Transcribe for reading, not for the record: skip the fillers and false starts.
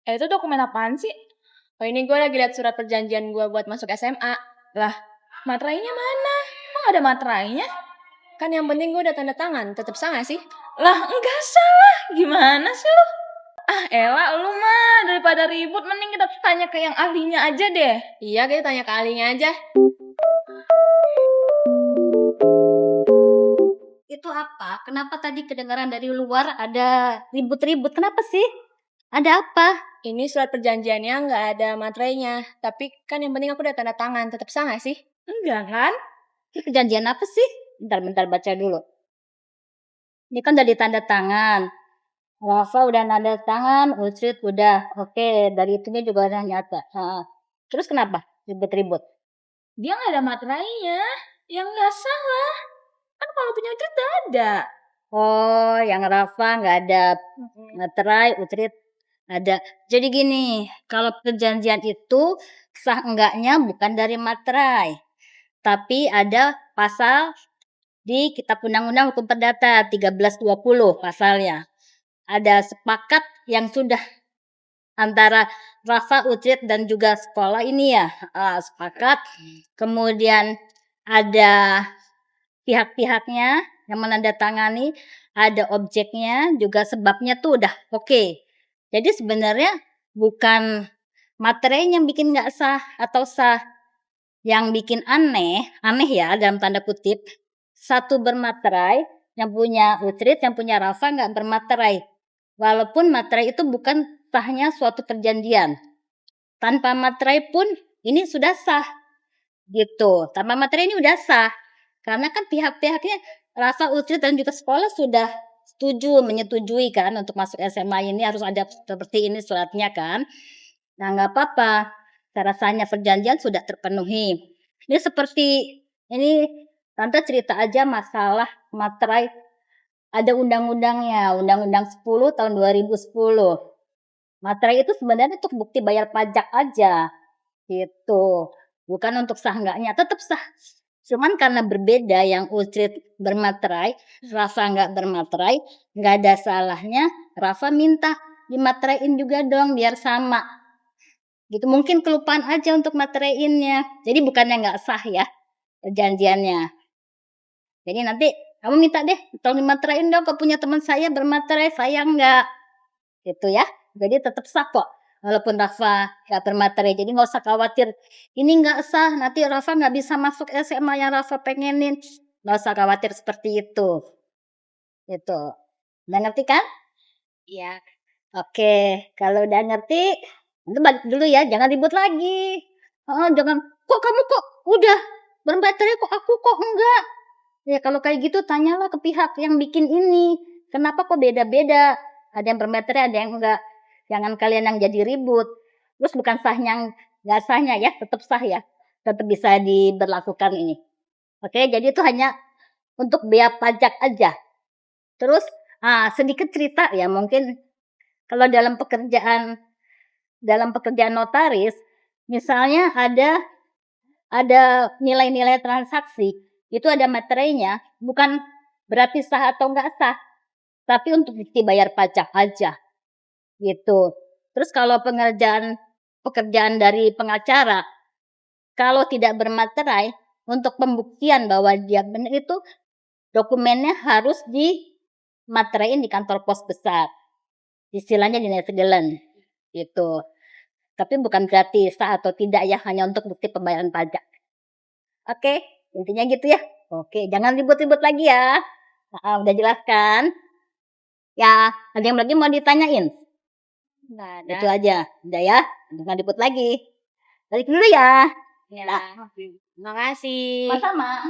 Itu dokumen apaan sih? Oh ini gue lagi lihat surat perjanjian gue buat masuk SMA. Lah, materainya mana? Kok gak ada materainya? Kan yang penting gue udah tanda tangan, tetap sah gak sih? Lah, enggak salah. Gimana sih lu? Ah, Ella, lu mah daripada ribut mending kita tanya ke yang ahlinya aja deh. Iya, kita tanya ke ahlinya aja. Itu apa? Kenapa tadi kedengaran dari luar ada ribut-ribut? Kenapa sih? Ada apa? Ini surat perjanjiannya nggak ada materainya. Tapi kan yang penting aku udah tanda tangan, tetap sah gak sih? Enggak kan? Ini perjanjian apa sih? Bentar baca dulu. Ini kan udah ditanda tangan. Rafa udah nanda tangan, Ucrit udah. Oke, dari itunya juga udah nyata. Terus kenapa ribut-ribut? Dia nggak ada materainya. Yang nggak salah. Kan kalau punya Ucrit ada. Oh, yang Rafa nggak ada materai, Ucrit ada. Jadi gini, kalau perjanjian itu sah enggaknya bukan dari materai. Tapi ada pasal di Kitab Undang-Undang Hukum Perdata 1320 pasalnya. Ada sepakat yang sudah antara Rafa, Ucrit dan juga sekolah ini ya, sepakat. Kemudian ada pihak-pihaknya yang menandatangani, ada objeknya, juga sebabnya tuh udah oke. Jadi sebenarnya bukan materi yang bikin nggak sah atau sah. Yang bikin aneh ya dalam tanda kutip, satu bermaterai, yang punya Ucrit, yang punya Rafa nggak bermaterai. Walaupun materai itu bukan sahnya suatu perjanjian. Tanpa materai pun ini sudah sah. Gitu. Tanpa materai ini udah sah. Karena kan pihak-pihaknya Rafa, Ucrit dan juga sekolah sudah menyetujui kan untuk masuk SMA ini harus ada seperti ini suratnya kan. Nah nggak apa-apa. Rasanya perjanjian sudah terpenuhi. Ini seperti ini Tante cerita aja masalah materai. Ada undang-undangnya, Undang-Undang 10 tahun 2010. Materai itu sebenarnya untuk bukti bayar pajak aja. Gitu. Bukan untuk sah enggaknya, tetap sah. Cuman karena berbeda yang Ucrit bermaterai, Rafa nggak bermaterai, nggak ada salahnya Rafa minta dimateraiin juga dong biar sama. Gitu mungkin kelupaan aja untuk materaiinnya. Jadi bukannya nggak sah ya perjanjiannya. Jadi nanti kamu minta deh tolong dimateraiin dong, kalau punya teman saya bermaterai, saya nggak. Gitu ya. Jadi tetap sah kok. Walaupun Rafa nggak bermaterai, jadi nggak usah khawatir. Ini nggak sah, nanti Rafa nggak bisa masuk SMA yang Rafa pengenin. Nggak usah khawatir seperti itu. Gitu. Udah ngerti kan? Iya. Oke, kalau udah ngerti, nanti balik dulu ya, jangan ribut lagi. Jangan, kok kamu kok udah bermaterai kok aku kok enggak? Ya kalau kayak gitu tanyalah ke pihak yang bikin ini. Kenapa kok beda-beda? Ada yang bermaterai, ada yang enggak. Jangan kalian yang jadi ribut. Terus bukan sahnya, enggak sahnya ya, tetap sah ya. Tetap bisa diberlakukan ini. Oke, jadi itu hanya untuk biaya pajak aja. Terus sedikit cerita ya, mungkin kalau dalam pekerjaan notaris, misalnya ada nilai-nilai transaksi, itu ada materainya, bukan berarti sah atau enggak sah, tapi untuk bukti bayar pajak aja, gitu. Terus kalau pekerjaan dari pengacara, kalau tidak bermaterai, untuk pembuktian bahwa dia benar itu, dokumennya harus dimateraiin di kantor pos besar. Istilahnya di Netherlands, gitu. Tapi bukan berarti sah atau tidak ya, hanya untuk bukti pembayaran pajak. Oke, intinya gitu ya. Oke, jangan ribut-ribut lagi ya. Udah jelaskan? Ya, ada yang lagi mau ditanyain? Nggak ada. Itu aja. Udah ya, jangan ribut lagi. Balik dulu ya. Ya. Terima kasih. Sama-sama.